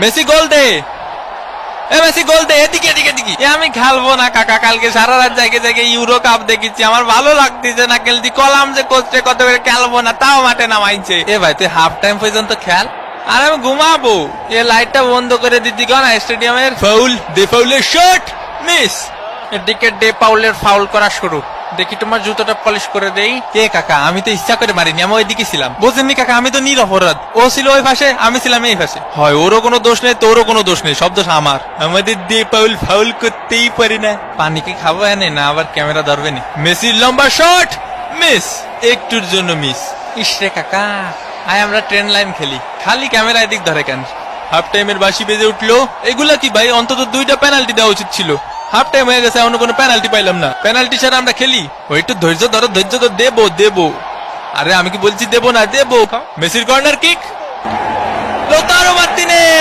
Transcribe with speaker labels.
Speaker 1: Messi গোল দে, Messi গোল দে, এদিকে এদিকে এদিকে। আমি খেলবো না কাকা, কালকে সারা রাত জায়গায় জায়গায় ইউরো কাপ দেখেছি, আমার ভালো লাগতেছে না খেলতে। কলাম যে কোচে কত করে খেলবো না, তাও মাঠে নামাইছে। এ ভাই তুই হাফ টাইম পর্যন্ত খেল, আর আমি ঘুমাবো। এ লাইটটা বন্ধ করে দিতি কেন স্টেডিয়ামের? ফাউল, দে ফাউলের শট, মিস। এদিকে ডে পাউলের ফাউল করা শুরু। দেখি তোমার জুতোটা পলিশ করে দেই। কে কাকা, আমি তো ইচ্ছা করে মারিনি, আমি ওইদিকে ছিলাম। বুঝেননি কাকা, আমি তো নিরপরাধ। ও ছিল ওই পাশে, আমি ছিলাম এই পাশে। হয় ওরও কোনো দোষ নেই, তোরও কোনো দোষ নেই, সব দোষ আমার। আমাদের ডে পাউল ফাউল করতেই পারি না। পানি কি খাবো এনে, না আবার ক্যামেরা ধরবে না? মেসির লম্বা শট, মিস, একটুর জন্য মিস। ইসরে কাকা, আয় আমরা ট্রেন লাইন খেলি, খালি ক্যামেরা এদিক ধরে কেন? হাফ টাইমের বাঁশি বেজে উঠলো। এগুলা কি ভাই, অন্তত 2টা পেনাল্টি দেওয়া উচিত ছিল। হাফ টাইম হয়ে গেছে, অন্য কোনো পেনাল্টি পাইলাম না। পেনাল্টি ছাড়া আমরা খেলি? ওই একটু ধৈর্য ধরো, ধৈর্য ধরো, দেবো দেবো। আরে আমি কি বলছি দেবো না, দেবো। মেসির কর্নার কিক, লোতারো মার্টিনেজ।